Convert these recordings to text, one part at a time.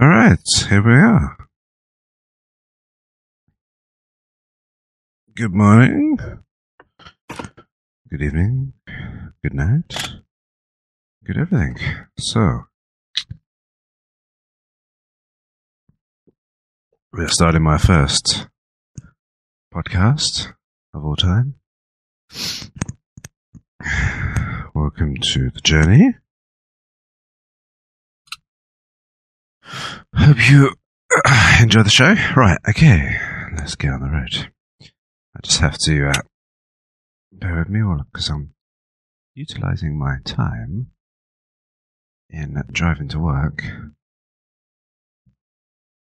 All right, here we are. Good morning, good evening, good night, good everything. So, we're starting my first podcast of all time. Welcome to the journey. Hope you enjoy the show. Right, okay, let's get on the road. I just have to bear with me because I'm utilizing my time in driving to work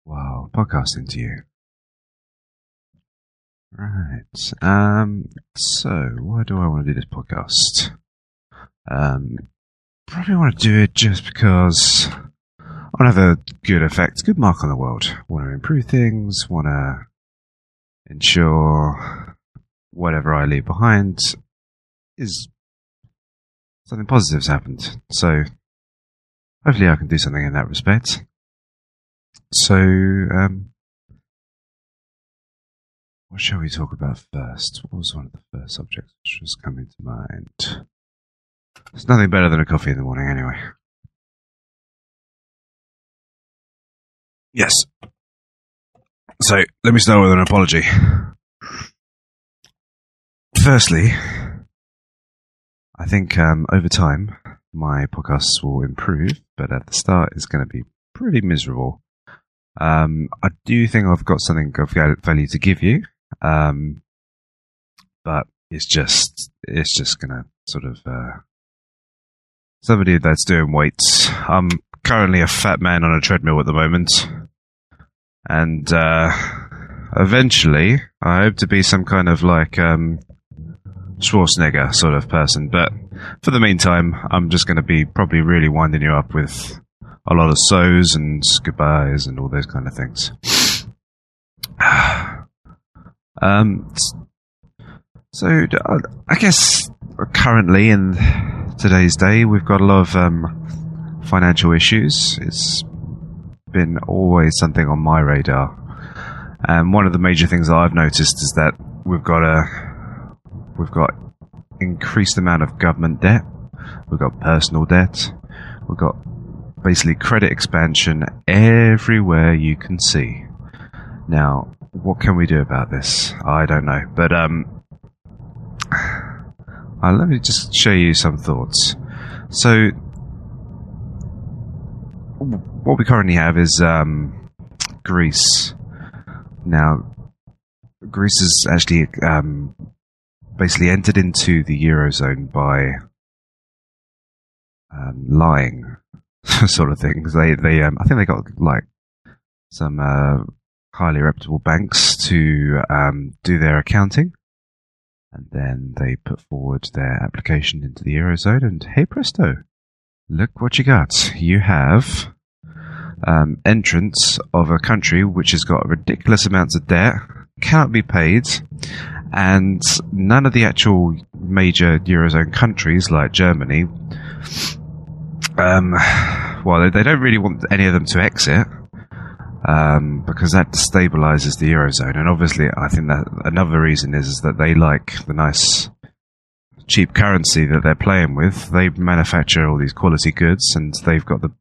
while podcasting to you. Right. So why do I want to do this podcast? Probably want to do it just because I want to have a good effect, good mark on the world. Want to improve things, want to ensure whatever I leave behind is something positive's happened. So hopefully I can do something in that respect. So what shall we talk about first? What was one of the first subjects which was coming to mind? There's nothing better than a coffee in the morning anyway. Yes. So, let me start with an apology. Firstly, I think over time my podcasts will improve, but at the start it's going to be pretty miserable. I do think I've got something of value to give you, but it's just going to sort of somebody that's doing weights. I'm currently a fat man on a treadmill at the moment, and eventually I hope to be some kind of like Schwarzenegger sort of person, but for the meantime I'm just going to be probably really winding you up with a lot of so's and goodbyes and all those kind of things. So I guess currently in today's day we've got a lot of financial issues. It's been always something on my radar, and one of the major things that I've noticed is that we've got increased amount of government debt, we've got personal debt, we've got basically credit expansion everywhere you can see. Now, what can we do about this? I don't know, but let me just show you some thoughts. So, what we currently have is Greece. Now, Greece has actually basically entered into the Eurozone by lying, sort of things. They I think they got like some highly reputable banks to do their accounting, and then they put forward their application into the Eurozone, and hey presto, look what you got. You have entrance of a country which has got ridiculous amounts of debt, cannot be paid, and none of the actual major Eurozone countries like Germany, well, they don't really want any of them to exit, because that destabilizes the Eurozone. And obviously I think that another reason is that they like the nice cheap currency that they're playing with. They manufacture all these quality goods, and they've got the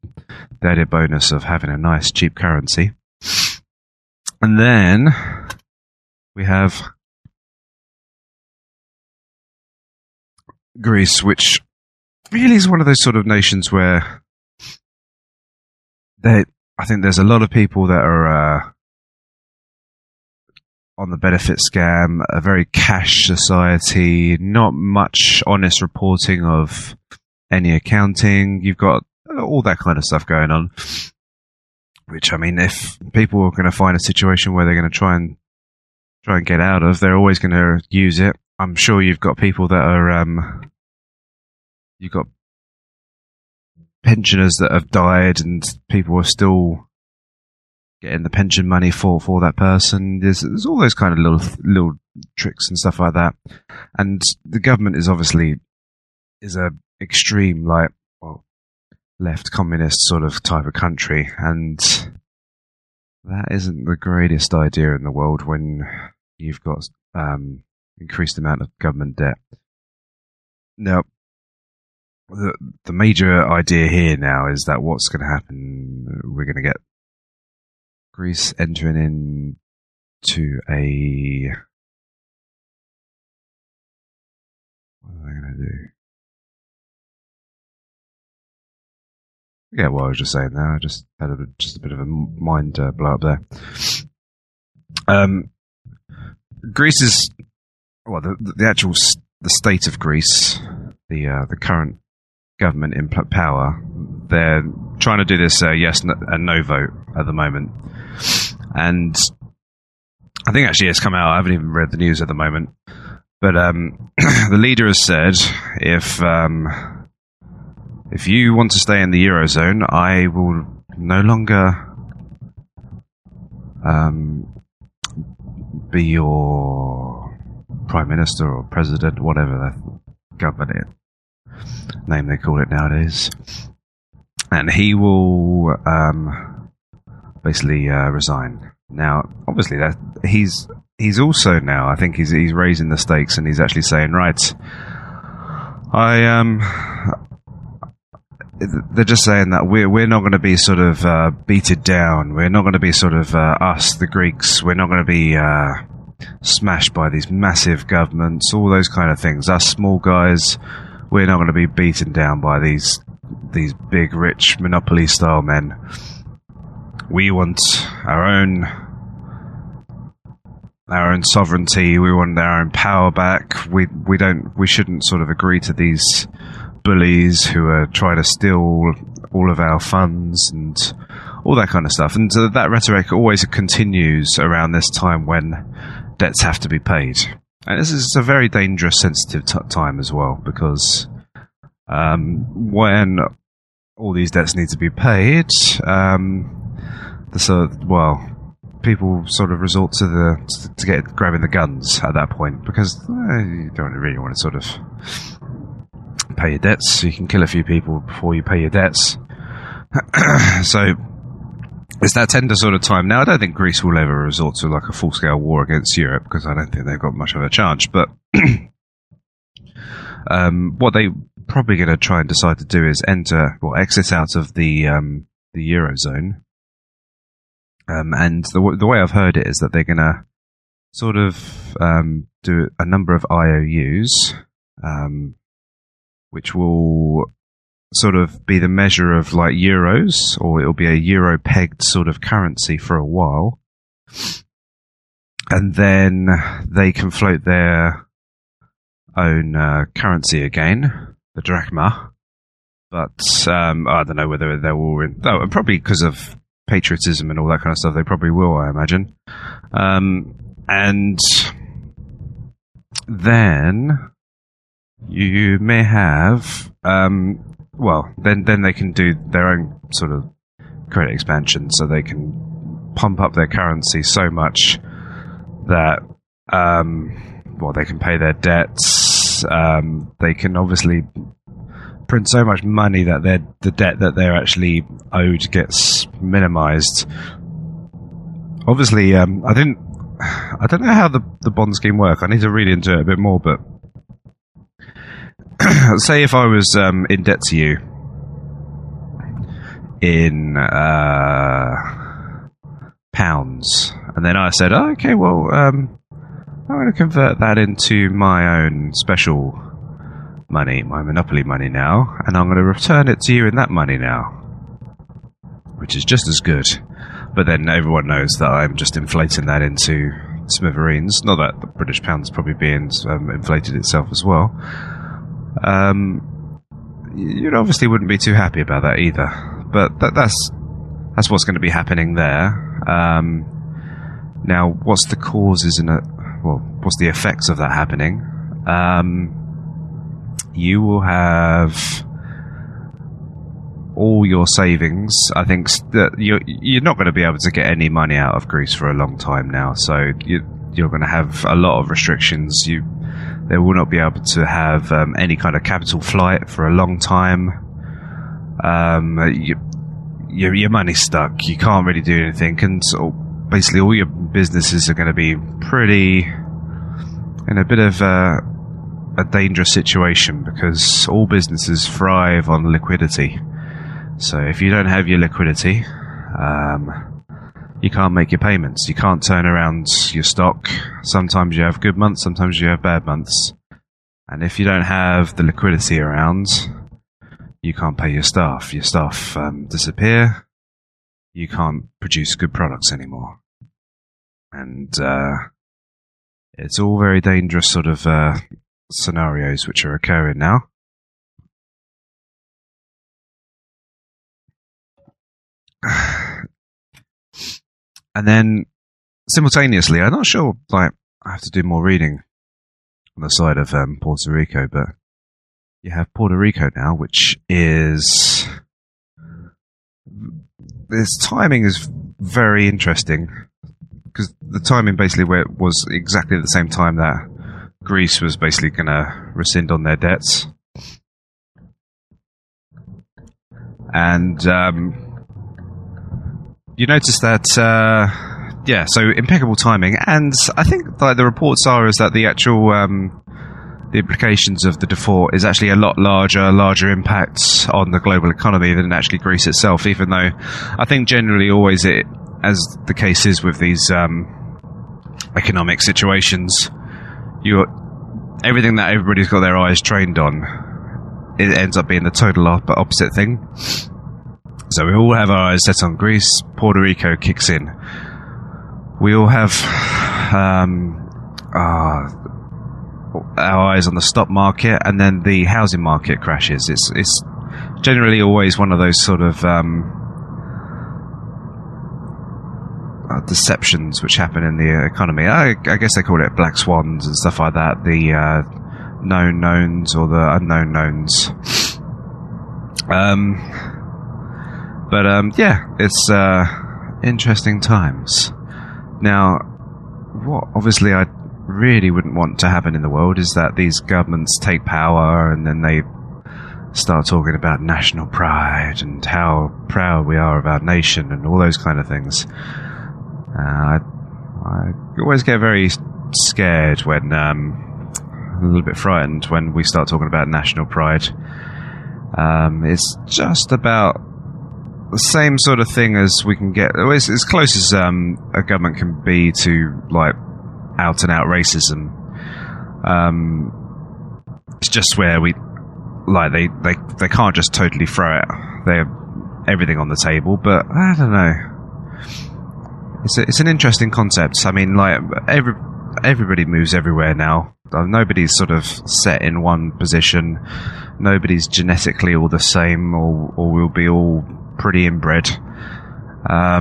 added bonus of having a nice cheap currency. And then we have Greece, which really is one of those sort of nations where I think there's a lot of people that are on the benefit scam, a very cash society, not much honest reporting of any accounting. You've got all that kind of stuff going on, which, I mean, if people are going to find a situation where they're going to try and get out of, they're always going to use it. I'm sure you've got people that are you've got pensioners that have died, and people are still getting the pension money for that person. There's all those kind of little tricks and stuff like that. And the government is obviously a extreme, like, well, left communist sort of type of country, and that isn't the greatest idea in the world when you've got increased amount of government debt. Now, the major idea here now is that what's going to happen, we're going to get Greece entering into a... What are they going to do? Yeah, well, I was just saying there. I just had a bit of a mind blow up there. Greece is... Well, the actual... The state of Greece, the current government in power, they're trying to do this yes and no vote at the moment. And I think actually it's come out, I haven't even read the news at the moment, but the leader has said, if you want to stay in the Eurozone, I will no longer be your Prime Minister or President, whatever the government name they call it nowadays. And he will basically resign. Now, obviously, that he's also now, I think he's raising the stakes, and he's actually saying, right, they're just saying that we're not going to be sort of beaten down. We're not going to be sort of us, the Greeks. We're not going to be smashed by these massive governments, all those kind of things. Us small guys, we're not going to be beaten down by these big, rich, monopoly-style men. We want our own sovereignty. We want our own power back. We shouldn't sort of agree to these bullies who are trying to steal all of our funds and all that kind of stuff. And that rhetoric always continues around this time when debts have to be paid. And this is a very dangerous, sensitive time as well, because when all these debts need to be paid, people sort of resort to grabbing the guns at that point, because you don't really want to sort of pay your debts. You can kill a few people before you pay your debts. So it's that tender sort of time. Now, I don't think Greece will ever resort to like a full-scale war against Europe, because I don't think they've got much of a chance. But what they probably going to try and decide to do is exit out of the Eurozone. And the way I've heard it is that they're going to sort of do a number of IOUs, which will sort of be the measure of like euros, or it'll be a euro-pegged sort of currency for a while. And then they can float their own currency again, the drachma. But I don't know whether they will... probably because of patriotism and all that kind of stuff, they probably will, I imagine. And then you may have... then they can do their own sort of credit expansion, so they can pump up their currency so much that they can pay their debts. They can obviously print so much money that the debt that they're actually owed gets minimized. Obviously, I don't know how the bond scheme work. I need to read into it a bit more, but say if I was in debt to you in pounds, and then I said, oh, okay, well, I'm going to convert that into my own special money, my monopoly money now, and I'm going to return it to you in that money now, which is just as good. But then everyone knows that I'm just inflating that into smithereens. Not that the British pound's probably being inflated itself as well. You obviously wouldn't be too happy about that either. But that's what's going to be happening there. Now, what's the causes what's the effects of that happening? You will have all your savings. I think that you're not going to be able to get any money out of Greece for a long time now. So you're going to have a lot of restrictions. They will not be able to have any kind of capital flight for a long time. your money's stuck. You can't really do anything, and basically all your businesses are going to be pretty in a bit of a dangerous situation, because all businesses thrive on liquidity. So if you don't have your liquidity, you can't make your payments. You can't turn around your stock. Sometimes you have good months, sometimes you have bad months. And if you don't have the liquidity around, you can't pay your staff. Your staff disappear. You can't produce good products anymore. And it's all very dangerous sort of scenarios which are occurring now. And then simultaneously, I'm not sure, like, I have to do more reading on the side of Puerto Rico, but you have Puerto Rico now, which is, this timing is very interesting, because the timing basically where it was exactly at the same time that Greece was basically going to rescind on their debts. And you notice that, so impeccable timing. And I think like the reports are is that the actual the implications of the default is actually a lot larger impact on the global economy than actually Greece itself, even though I think generally always it, as the case is with these economic situations, everything that everybody's got their eyes trained on, it ends up being the total opposite thing. So we all have our eyes set on Greece. Puerto Rico kicks in. We all have our eyes on the stock market, and then the housing market crashes. It's generally always one of those sort of deceptions which happen in the economy. I guess they call it black swans and stuff like that. The known knowns or the unknown knowns. But it's interesting times. Now, what obviously I really wouldn't want to happen in the world is that these governments take power and then they start talking about national pride and how proud we are of our nation and all those kind of things. I always get very scared when, a little bit frightened when we start talking about national pride. It's just about the same sort of thing as we can get. It's as close as a government can be to like out and out racism. It's just where we like they can't just totally throw it. They have everything on the table, but I don't know. It's an interesting concept. I mean, like everybody moves everywhere now. Nobody's sort of set in one position. Nobody's genetically all the same, or we'll be all pretty inbred. A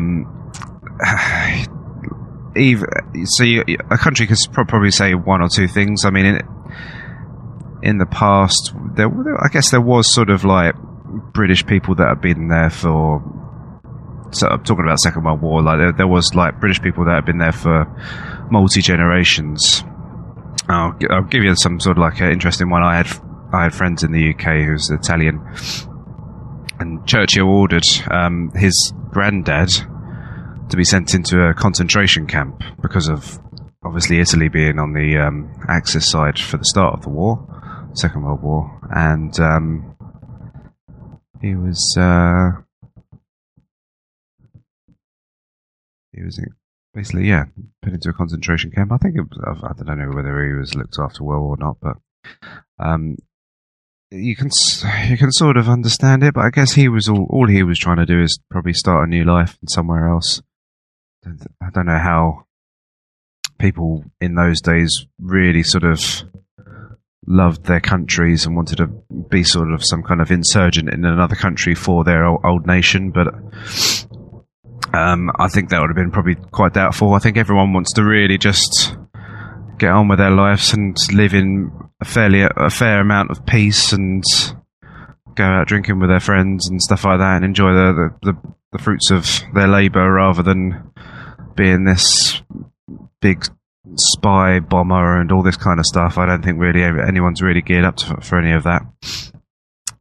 country could probably say one or two things. I mean, in the past, I guess there was sort of like British people that have been there for. So I'm talking about Second World War. Like there was like British people that have been there for multi generations. I'll give you some sort of like an interesting one. I had friends in the UK who's Italian, and Churchill ordered his granddad to be sent into a concentration camp because of obviously Italy being on the Axis side for the start of the war, Second World War, and he was basically put into a concentration camp. I think I don't know whether he was looked after well or not, but you can sort of understand it. But I guess he was all he was trying to do is probably start a new life somewhere else. I don't know how people in those days really sort of loved their countries and wanted to be sort of some kind of insurgent in another country for their old nation, but I think that would have been probably quite doubtful. I think everyone wants to really just get on with their lives and live in a fair amount of peace and go out drinking with their friends and stuff like that and enjoy the fruits of their labour rather than being this big spy bomber and all this kind of stuff. I don't think really anyone's really geared up for any of that.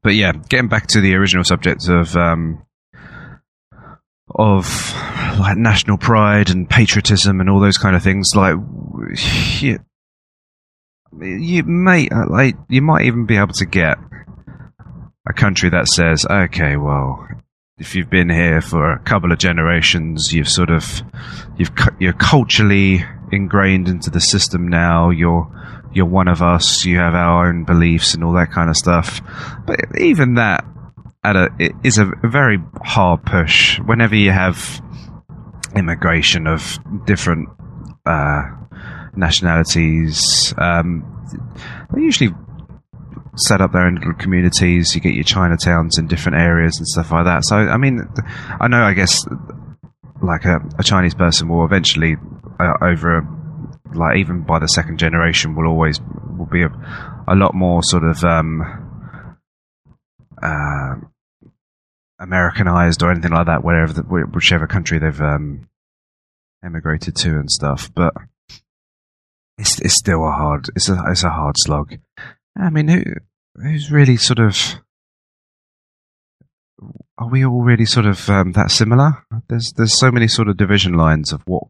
But yeah, getting back to the original subject of of like national pride and patriotism and all those kind of things. Like you might even be able to get a country that says, okay, well, if you've been here for a couple of generations, you're culturally ingrained into the system now. You're one of us. You have our own beliefs and all that kind of stuff. But even that it is a very hard push. Whenever you have immigration of different nationalities, they usually set up their own little communities. You get your Chinatowns in different areas and stuff like that. So, I mean, I guess, like a Chinese person will eventually, even by the second generation, will be a lot more sort of Americanized or anything like that, whichever country they've emigrated to and stuff. But it's still a hard slog. I mean, who's really sort of... Are we all really sort of that similar? There's so many sort of division lines of what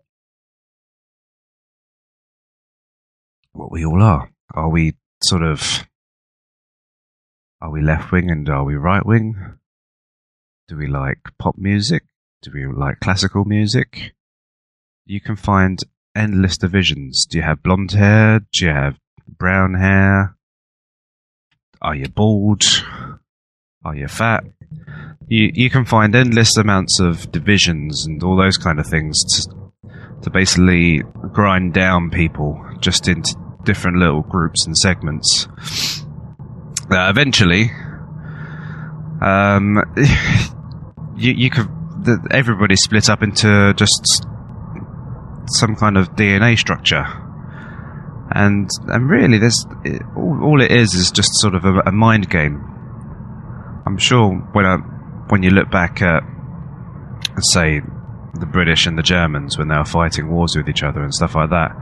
we all are. Are we left wing and are we right wing? Do we like pop music? Do we like classical music? You can find endless divisions. Do you have blonde hair? Do you have brown hair? Are you bald? Are you fat? You can find endless amounts of divisions and all those kind of things to basically grind down people just into different little groups and segments. Eventually, everybody split up into just some kind of DNA structure. And really, all it is just sort of a mind game. I'm sure when you look back at, say, the British and the Germans when they were fighting wars with each other and stuff like that,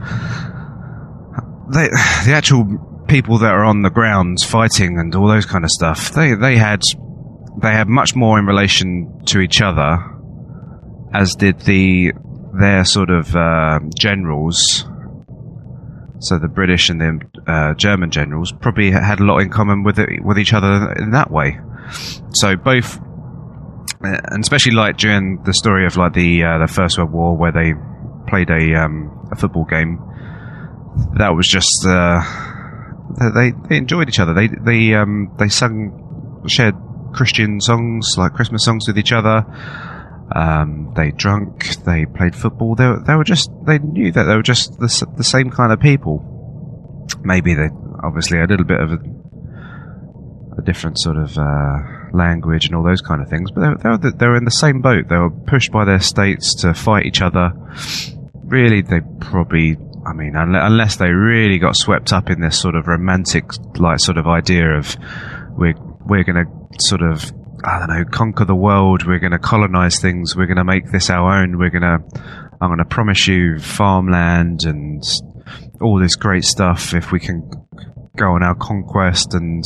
the actual people that are on the ground fighting and all those kind of stuff, they had much more in relation to each other, as did their sort of generals. So the British and the German generals probably had a lot in common with each other in that way. So both, and especially like during the story of like the First World War, where they played a football game, that was just they enjoyed each other. They shared Christian songs like Christmas songs with each other. They drank, they played football. They knew that they were just the same kind of people. Maybe they obviously a little bit of a different sort of language and all those kind of things, but they were in the same boat. They were pushed by their states to fight each other. Really, they probably, I mean, unless they really got swept up in this sort of romantic, like, sort of idea of we're going to sort of, I don't know, conquer the world, we're going to colonize things, we're going to make this our own, I'm going to promise you farmland and all this great stuff if we can go on our conquest, and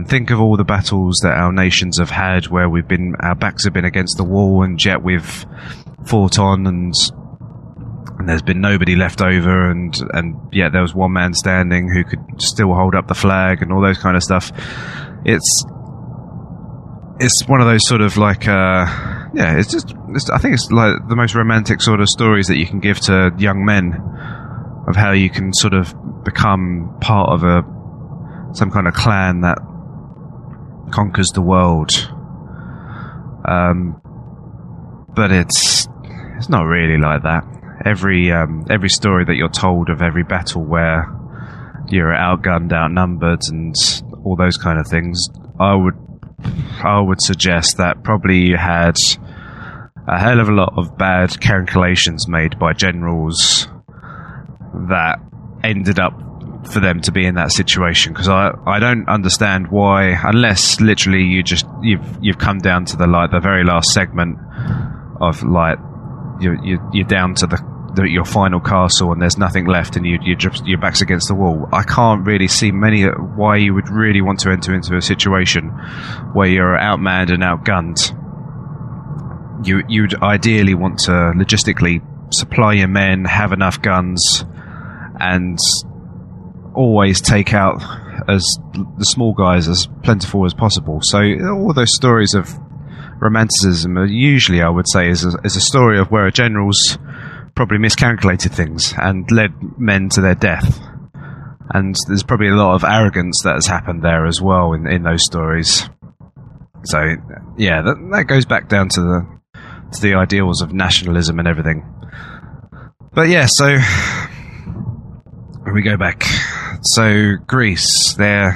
think of all the battles that our nations have had where our backs have been against the wall, and yet we've fought on, and there's been nobody left over, and yet there was one man standing who could still hold up the flag and all those kind of stuff. It's one of those sort of like, I think it's like the most romantic sort of stories that you can give to young men, of how you can sort of become part of some kind of clan that conquers the world. But it's not really like that. Every story that you're told of every battle where you're outgunned, outnumbered, and all those kind of things, I would suggest that probably you had a hell of a lot of bad calculations made by generals that ended up for them to be in that situation. Because I don't understand why, unless literally you've come down to the very last segment of, like, you're down to your final castle and there's nothing left, and your back's against the wall. I can't really see why you would really want to enter into a situation where you're outmanned and outgunned. you'd ideally want to logistically supply your men, have enough guns, and always take out as the small guys as plentiful as possible. So all those stories of romanticism are usually, I would say, is a story of where a general's probably miscalculated things and led men to their death. And there's probably a lot of arrogance that has happened there as well in those stories. So yeah, that goes back down to the ideals of nationalism and everything. But yeah, so we go back. So Greece, they're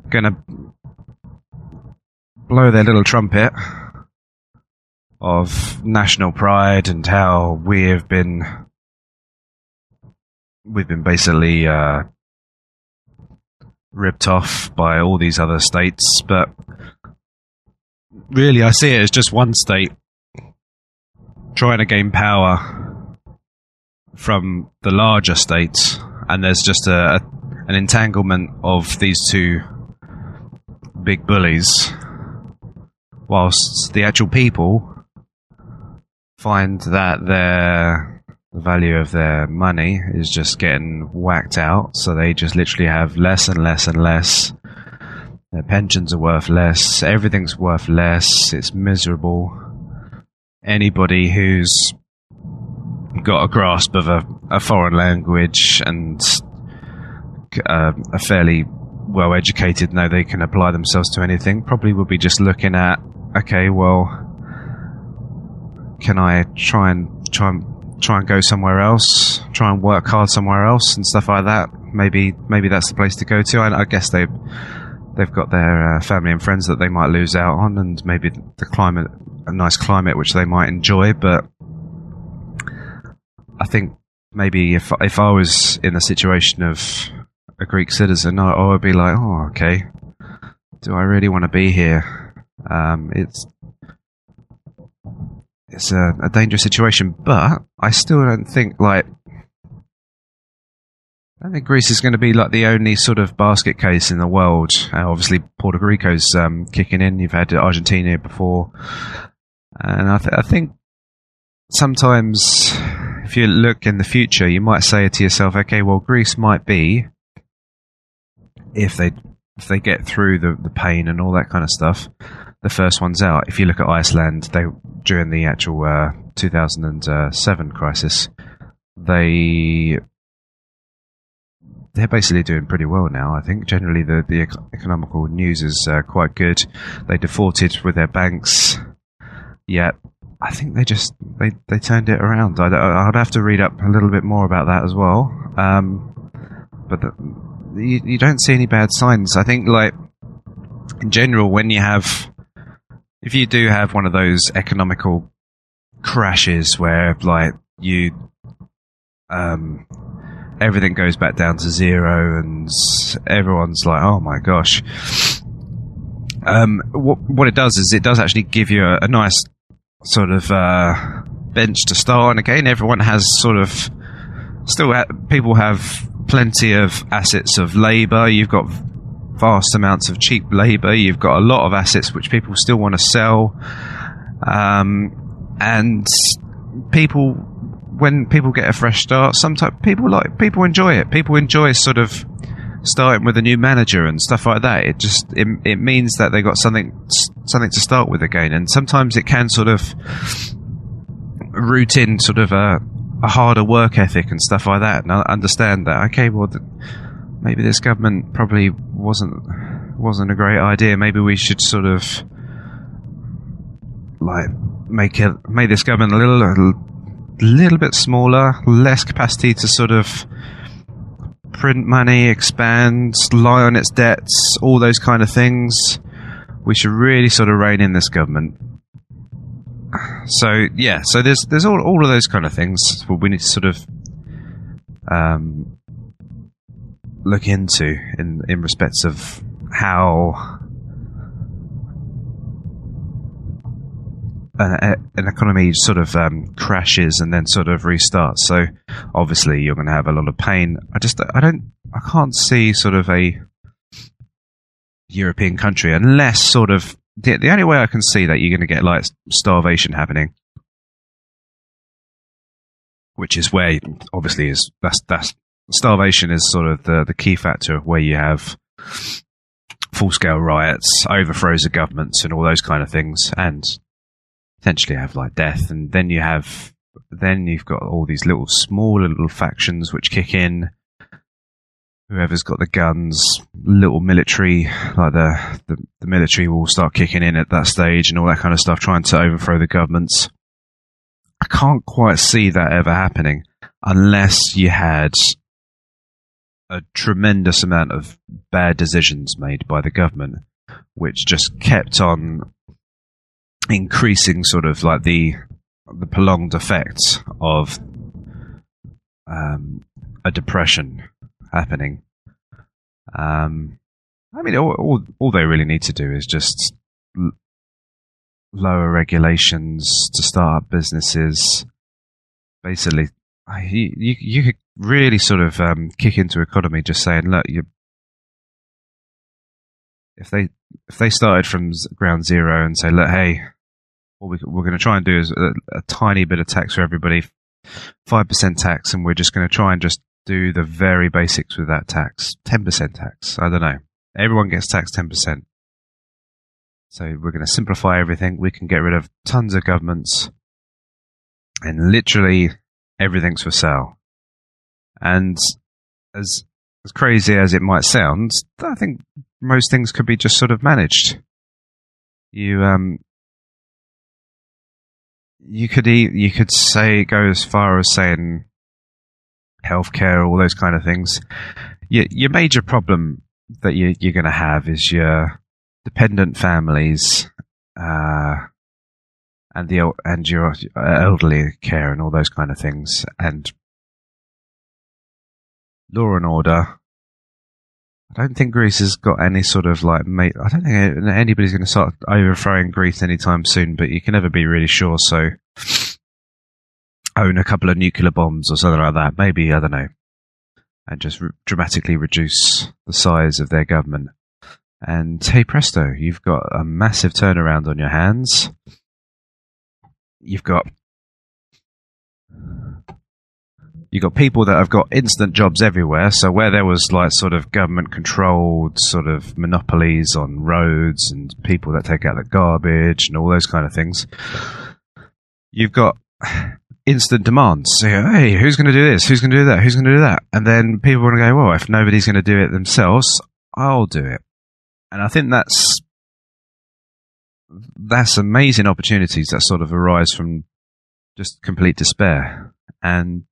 gonna blow their little trumpet of national pride and how we've been basically ripped off by all these other states. But really, I see it as just one state trying to gain power from the larger states, and there's just an entanglement of these two big bullies, whilst the actual people find that the value of their money is just getting whacked out, so they just literally have less and less and less. Their pensions are worth less, everything's worth less, it's miserable. Anybody who's got a grasp of a foreign language and are fairly well educated, know they can apply themselves to anything, probably will be just looking at, okay, well, can I try and go somewhere else, try and work hard somewhere else and stuff like that. Maybe that's the place to go to. I guess they've got their family and friends that they might lose out on, and maybe the climate, a nice climate which they might enjoy. But I think maybe if I was in the situation of a Greek citizen, I would be like, oh, okay, do I really want to be here? It's a dangerous situation, but I still don't think Greece is going to be like the only sort of basket case in the world. Obviously, Puerto Rico's kicking in. You've had Argentina before, and I think sometimes if you look in the future, you might say to yourself, okay, well, Greece might be, if they get through the pain and all that kind of stuff, the first ones out. If you look at Iceland, during the actual 2007 crisis, they're basically doing pretty well now. I think generally the economical news is quite good. They defaulted with their banks, yet I think they turned it around. I'd have to read up a little bit more about that as well. But you don't see any bad signs. I think, in general, if you do have one of those economical crashes where everything goes back down to zero and everyone's like, oh my gosh, what it does is it does actually give you a nice sort of bench to start on again. Everyone has people have plenty of assets of labour. You've got vast amounts of cheap labour. You've got a lot of assets which people still want to sell, and when people get a fresh start, sometimes people enjoy it. People enjoy sort of starting with a new manager and stuff like that. It means that they got something to start with again, and sometimes it can sort of root in sort of a harder work ethic and stuff like that. And I understand that. Okay, well, maybe this government probably wasn't a great idea. Maybe we should sort of make this government a little bit smaller, less capacity to sort of print money, expand, lie on its debts, all those kind of things. We should really sort of rein in this government. So yeah, so there's all of those kind of things we need to sort of look into in respects of how an economy sort of crashes and then sort of restarts. So obviously you're going to have a lot of pain. I can't see sort of a European country, unless sort of the only way I can see that you're going to get like starvation happening, which is where obviously that's starvation is sort of the key factor of where you have full scale riots, overthrows of governments, and all those kind of things, and potentially have like death, and then you've got all these smaller little factions which kick in. Whoever's got the guns, little military, like the military will start kicking in at that stage and all that kind of stuff, trying to overthrow the governments. I can't quite see that ever happening unless you had a tremendous amount of bad decisions made by the government, which just kept on increasing sort of like the prolonged effects of a depression happening. I mean, all they really need to do is just lower regulations to start up businesses. Basically, you could really sort of kick into economy just saying, look, if they started from ground zero and say, look, hey, what we're going to try and do is a tiny bit of tax for everybody, 5% tax, and we're just going to try and just do the very basics with that tax. 10% tax. I don't know. Everyone gets taxed 10%. So we're going to simplify everything. We can get rid of tons of governments, and literally everything's for sale. And as crazy as it might sound, I think most things could be just sort of managed. You could go as far as saying healthcare, all those kind of things. Your major problem that you're going to have is your dependent families, and your elderly care and all those kind of things, and law and order. I don't think Greece has got any sort of like I don't think anybody's going to start overthrowing Greece anytime soon, but you can never be really sure. So own a couple of nuclear bombs or something like that, maybe, I don't know, and just dramatically reduce the size of their government. And hey presto, you've got a massive turnaround on your hands. You've got people that have got instant jobs everywhere. So where there was like sort of government controlled sort of monopolies on roads and people that take out the garbage and all those kind of things, you've got instant demands. So, hey, who's going to do this? Who's going to do that? Who's going to do that? And then people are going to go, well, if nobody's going to do it themselves, I'll do it. And I think that's amazing opportunities that sort of arise from just complete despair. And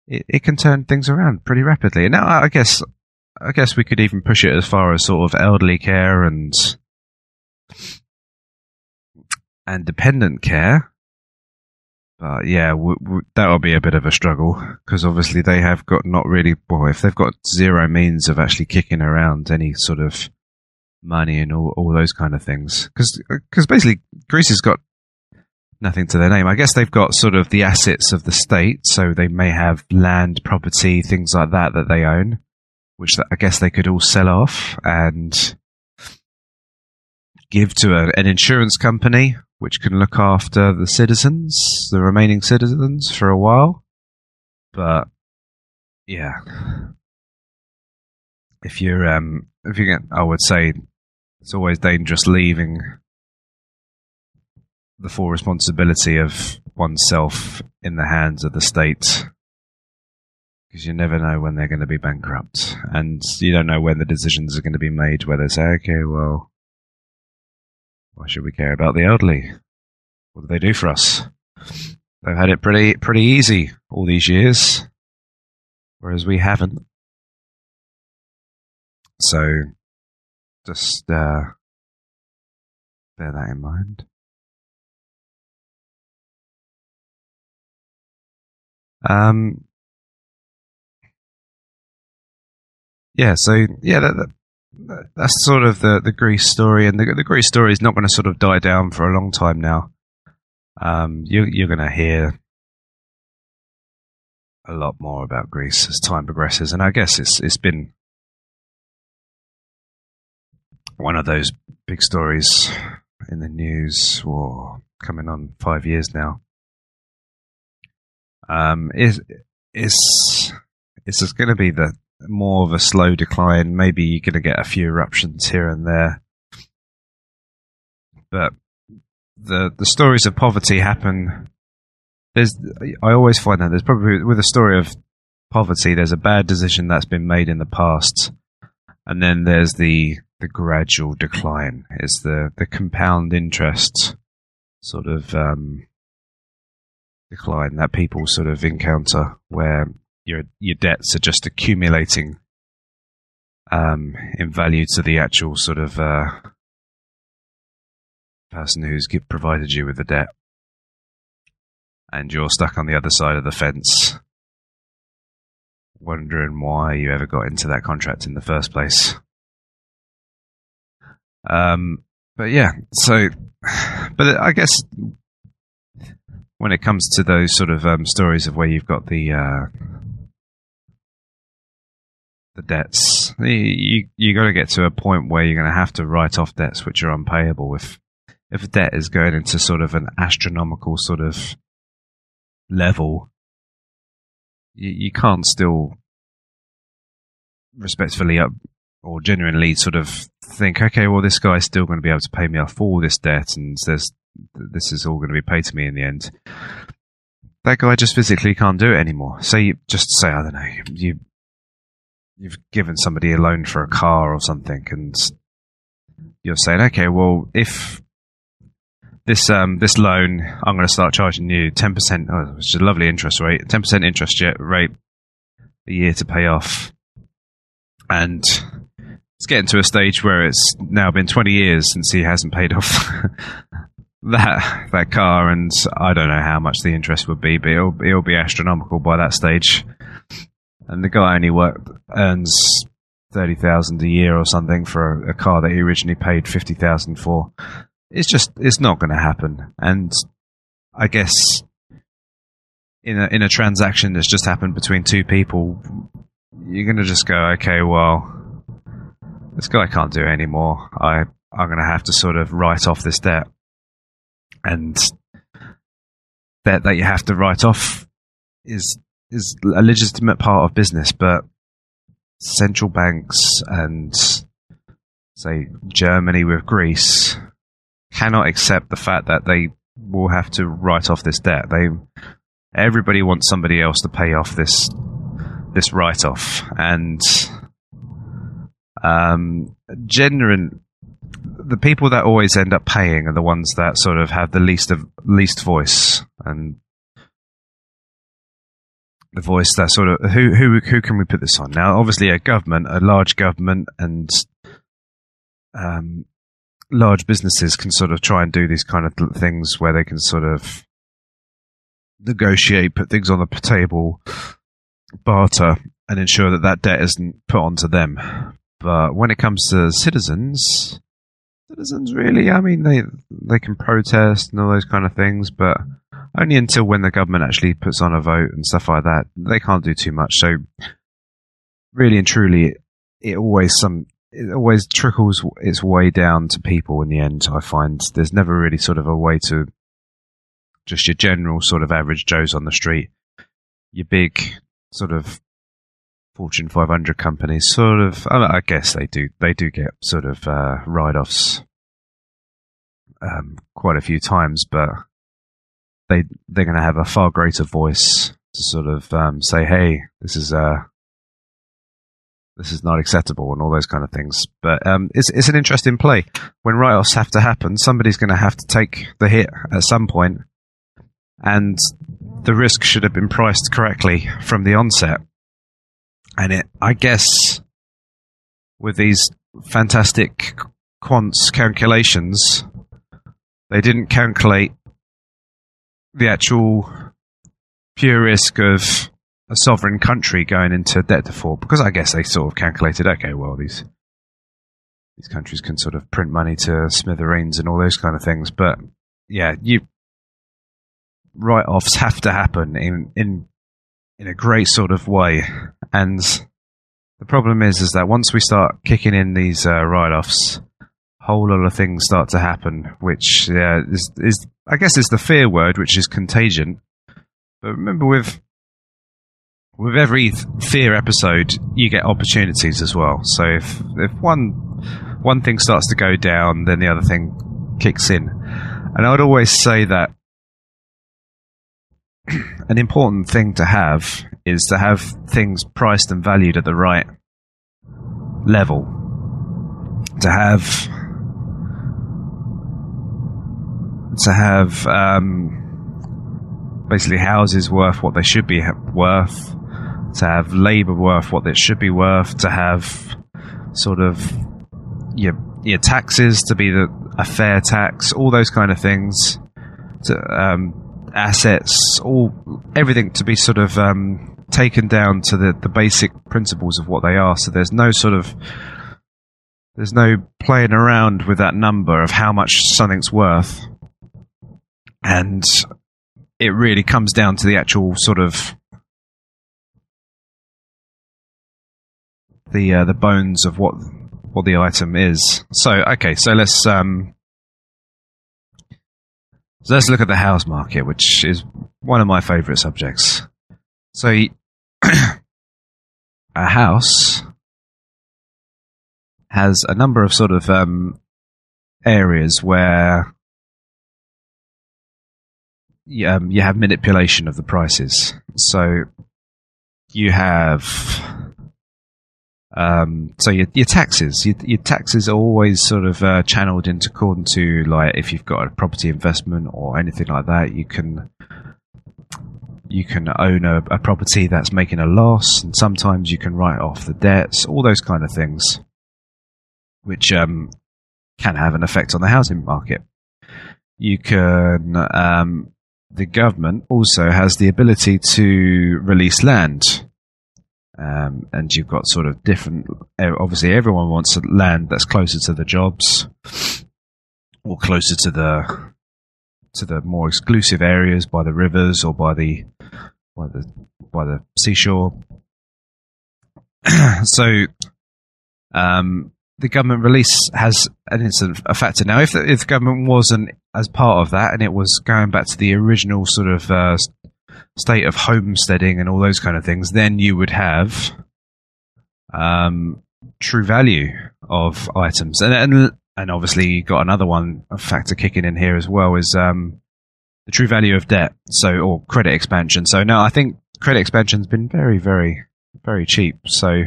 it can turn things around pretty rapidly. And now I guess we could even push it as far as sort of elderly care and dependent care. But yeah, that'll be a bit of a struggle, because obviously they have got if they've got zero means of actually kicking around any sort of money and all those kind of things. Because basically Greece has got nothing to their name. I guess they've got sort of the assets of the state, so they may have land, property, things like that they own, which I guess they could all sell off and give to an insurance company, which can look after the remaining citizens for a while. But yeah, if you get, I would say it's always dangerous leaving the full responsibility of oneself in the hands of the state, because you never know when they're going to be bankrupt, and you don't know when the decisions are going to be made, where they say, okay, well, why should we care about the elderly? What do they do for us? They've had it pretty easy all these years, whereas we haven't. So just bear that in mind. That's sort of the Greece story, and the Greece story is not going to sort of die down for a long time now. You're going to hear a lot more about Greece as time progresses, and I guess it's been one of those big stories in the news, or coming on 5 years now. It's going to be the more of a slow decline. Maybe you're going to get a few eruptions here and there, but the stories of poverty happen. I always find that there's probably, with a story of poverty, there's a bad decision that's been made in the past, and then there's the gradual decline. It's the compound interest sort of decline that people sort of encounter, where your debts are just accumulating in value to the actual sort of person who's provided you with the debt, and you're stuck on the other side of the fence wondering why you ever got into that contract in the first place. But yeah, so, but I guess when it comes to those sort of stories of where you've got the debts, you got to get to a point where you're going to have to write off debts which are unpayable. If a debt is going into sort of an astronomical sort of level, you can't still respectfully or genuinely sort of think, okay, well, this guy's still going to be able to pay me off all this debt, and this is all going to be paid to me in the end. That guy just physically can't do it anymore. So you just say, I don't know, you've given somebody a loan for a car or something, and you're saying, okay, well, if this loan, I'm going to start charging you 10%, which is a lovely interest rate, 10% interest rate a year to pay off. And it's getting to a stage where it's now been 20 years since he hasn't paid off that car, and I don't know how much the interest would be, but it'll be astronomical by that stage. And the guy only earns $30,000 a year or something for a car that he originally paid $50,000 for. It's not going to happen. And I guess in a transaction that's just happened between two people, you're going to just go, okay, well, this guy can't do it anymore. I'm going to have to sort of write off this debt. And debt that you have to write off is a legitimate part of business, but central banks and, say, Germany with Greece cannot accept the fact that they will have to write off this debt. Everybody wants somebody else to pay off this write-off, and the people that always end up paying are the ones that sort of have the least voice, and the voice that sort of who can we put this on? Now, obviously, a large government, and large businesses can sort of try and do these kind of things where they can sort of negotiate, put things on the table, barter, and ensure that debt isn't put onto them. But when it comes to citizens really, I mean, they can protest and all those kind of things, but only until when the government actually puts on a vote and stuff like that. They can't do too much. So really and truly, it always trickles its way down to people in the end. I find there's never really sort of a way to just your general sort of average Joes on the street, your big sort of Fortune 500 companies, sort of, I guess they do get sort of write-offs quite a few times, but they're going to have a far greater voice to sort of say, hey, this is not acceptable, and all those kind of things. But it's an interesting play. When write-offs have to happen, somebody's going to have to take the hit at some point, and the risk should have been priced correctly from the onset. And I guess, with these fantastic quants calculations, they didn't calculate the actual pure risk of a sovereign country going into debt default, because I guess they sort of calculated, okay, well, these countries can sort of print money to smithereens and all those kind of things. But yeah, write-offs have to happen in a great sort of way. And the problem is that once we start kicking in these write-offs, whole lot of things start to happen, which is I guess is the fear word, which is contagion. But remember, with every fear episode, you get opportunities as well. So if one thing starts to go down, then the other thing kicks in. And I would always say that an important thing to have is to have things priced and valued at the right level. To have basically houses worth what they should be worth, to have labour worth what it should be worth, to have sort of your taxes to be a fair tax, all those kind of things, to assets, everything to be sort of taken down to the basic principles of what they are. So there's no playing around with that number of how much something's worth, and it really comes down to the actual sort of the bones of what the item is. So okay, so let's look at the house market, which is one of my favourite subjects. So a house has a number of sort of areas where you have manipulation of the prices. So you have your taxes. Your taxes are always sort of channeled into according to, like, if you've got a property investment or anything like that, you can own a property that's making a loss, and sometimes you can write off the debts, all those kind of things, which can have an effect on the housing market. You can the government also has the ability to release land. And you've got sort of different. Obviously, everyone wants land that's closer to the jobs, or closer to the more exclusive areas by the rivers or by the seashore. So, the government release has a factor. Now, if the government wasn't as part of that, and it was going back to the original sort of state of homesteading and all those kind of things, then you would have true value of items, and obviously you got another factor kicking in here as well, is the true value of debt, or credit expansion. So no, I think credit expansion's been very, very, very cheap. So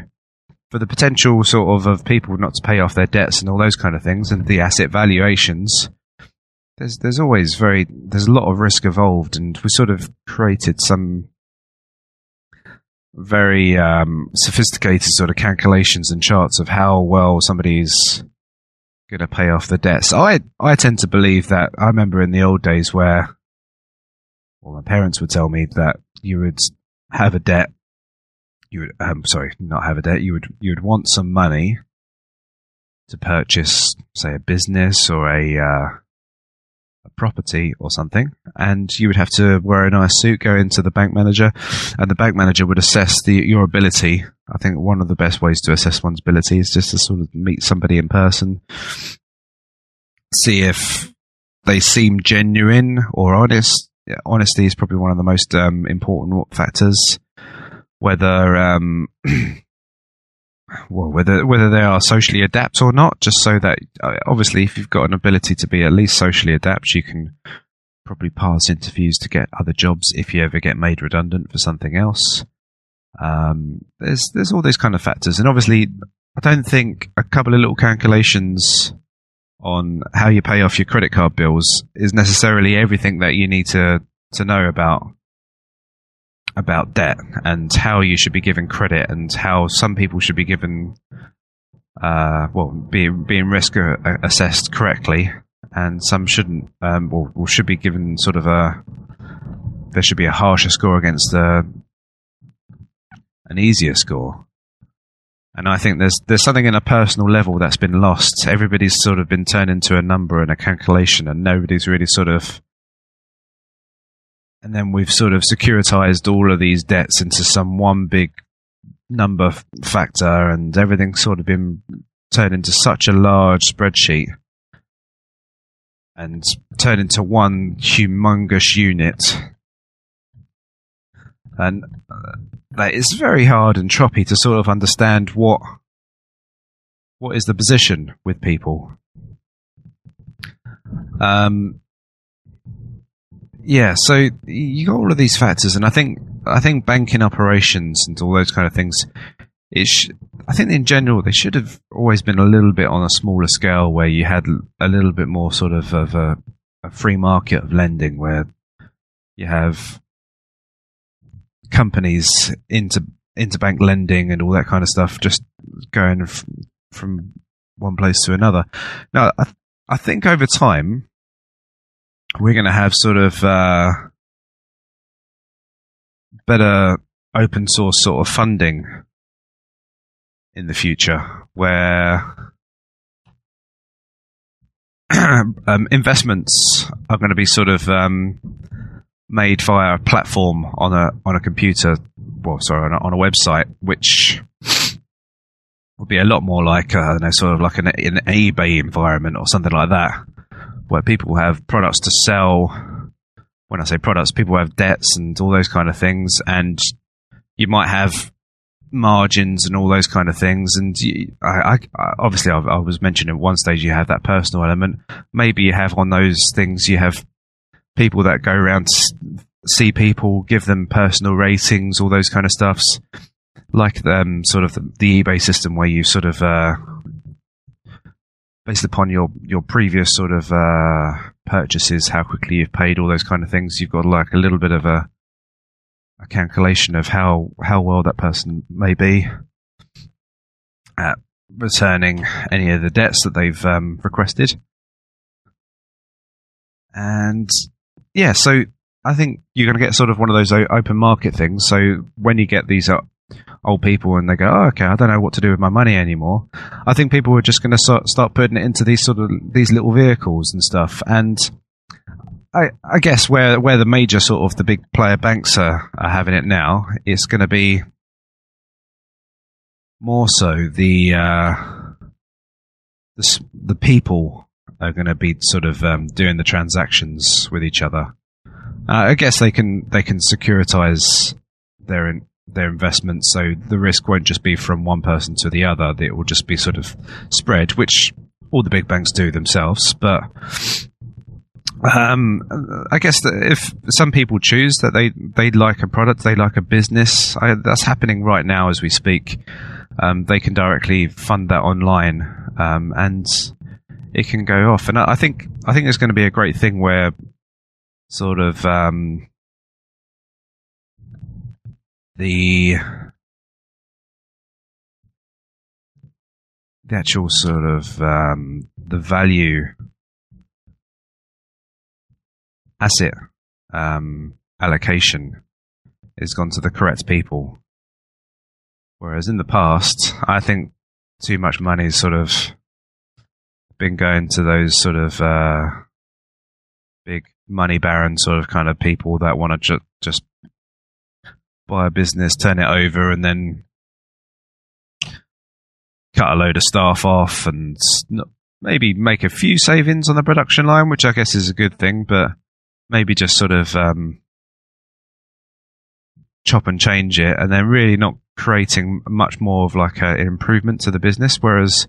for the potential sort of people not to pay off their debts and all those kind of things, and the asset valuations, there's a lot of risk involved, and we sort of created some very sophisticated sort of calculations and charts of how well somebody's going to pay off the debts. I tend to believe that. I remember in the old days where, well, my parents would tell me that you would have a debt. You would, not have a debt. You would want some money to purchase, say, a business or a property or something, and you would have to wear a nice suit, go into the bank manager, and the bank manager would assess your ability. I think one of the best ways to assess one's ability is just to sort of meet somebody in person, see if they seem genuine or honest. Honesty is probably one of the most important factors. Whether whether they are socially adept or not, just so that obviously if you've got an ability to be at least socially adept, you can probably pass interviews to get other jobs if you ever get made redundant for something else. There's all those kind of factors, and obviously I don't think a couple of little calculations on how you pay off your credit card bills is necessarily everything that you need to know about debt, and how you should be given credit, and how some people should be given being risk assessed correctly, and some shouldn't, or should be given sort of there should be a harsher score against an easier score. And I think there's something in a personal level that's been lost. Everybody's sort of been turned into a number and a calculation, and nobody's really sort of. And then we've sort of securitized all of these debts into some one big number factor, and everything's sort of been turned into such a large spreadsheet and turn into one humongous unit. And that is very hard and choppy to sort of understand what is the position with people. So you got all of these factors, and I think banking operations and all those kind of things, I think in general they should have always been a little bit on a smaller scale, where you had a little bit more sort of a free market of lending, where you have companies interbank lending and all that kind of stuff, just going from one place to another. Now, I think over time we're going to have sort of better open source sort of funding in the future, where investments are going to be sort of made via a platform on a computer, on a website, which would be a lot more like sort of like an eBay environment or something like that, where people have products to sell. When I say products, people have debts and all those kind of things, and you might have margins and all those kind of things. And I was mentioning at one stage you have that personal element. Maybe you have on those things, you have people that go around to see people, give them personal ratings, all those kind of stuffs, like sort of the eBay system, where you sort of based upon your previous sort of purchases, how quickly you've paid, all those kind of things, you've got like a little bit of a calculation of how well that person may be at returning any of the debts that they've requested. And yeah, so I think you're going to get sort of one of those open market things. So when you get these old people and they go, oh, okay, I don't know what to do with my money anymore, I think people are just going to start putting it into these little vehicles and stuff. And I guess where the major sort of the big player banks are having it now, it's going to be more so the people are going to be sort of doing the transactions with each other. I guess they can securitize their investments, so the risk won't just be from one person to the other. It will just be sort of spread, which all the big banks do themselves. But I guess that if some people choose that they like a product, they like a business, that's happening right now as we speak. They can directly fund that online, and it can go off. And I think it's going to be a great thing where sort of the actual sort of the value asset allocation is gone to the correct people. Whereas in the past, I think too much money has sort of been going to those sort of big money baron sort of kind of people that want to just buy a business, turn it over, and then cut a load of staff off and maybe make a few savings on the production line, which I guess is a good thing, but maybe just sort of chop and change it, and then really not creating much more of like an improvement to the business. Whereas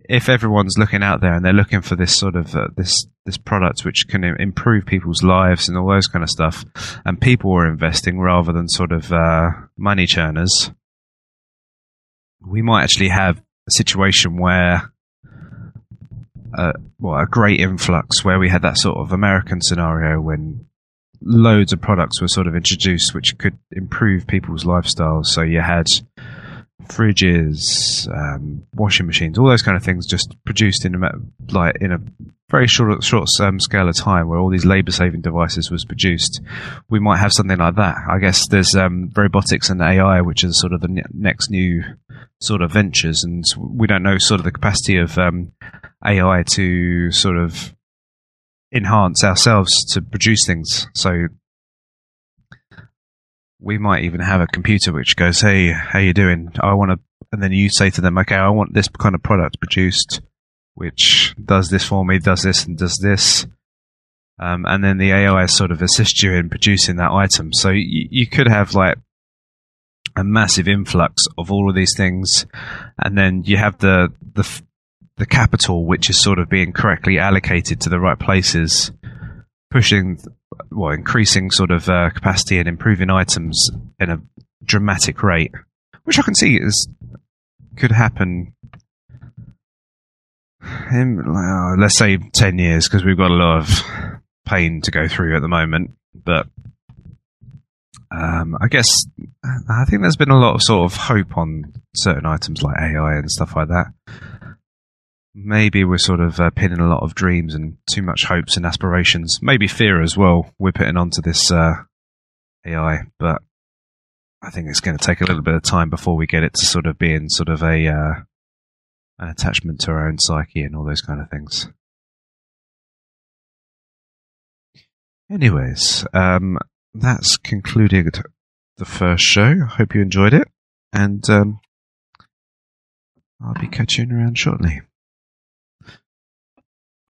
if everyone's looking out there and they're looking for this sort of this product which can improve people's lives and all those kind of stuff, and people are investing rather than sort of money churners, we might actually have a situation where a great influx, where we had that sort of American scenario when loads of products were sort of introduced which could improve people's lifestyles. So you had fridges, washing machines, all those kind of things just produced in a very short scale of time, where all these labour-saving devices was produced. We might have something like that. I guess there's robotics and AI, which is sort of the next new sort of ventures, and we don't know sort of the capacity of AI to sort of enhance ourselves to produce things. So we might even have a computer which goes, hey, how you doing? I want to, and then you say to them, okay, I want this kind of product produced. which does this for me, does this and does this. And then the AI sort of assists you in producing that item. So you could have like a massive influx of all of these things, and then you have the capital, which is sort of being correctly allocated to the right places, increasing sort of capacity and improving items in a dramatic rate, which I can see could happen in, let's say, 10 years, because we've got a lot of pain to go through at the moment. But I think there's been a lot of sort of hope on certain items like AI and stuff like that. Maybe we're sort of pinning a lot of dreams and too much hopes and aspirations. Maybe fear as well we're putting onto this AI, but I think it's going to take a little bit of time before we get it to sort of being sort of an attachment to our own psyche and all those kind of things. Anyways, that's concluded the first show. I hope you enjoyed it, and I'll be catching you around shortly.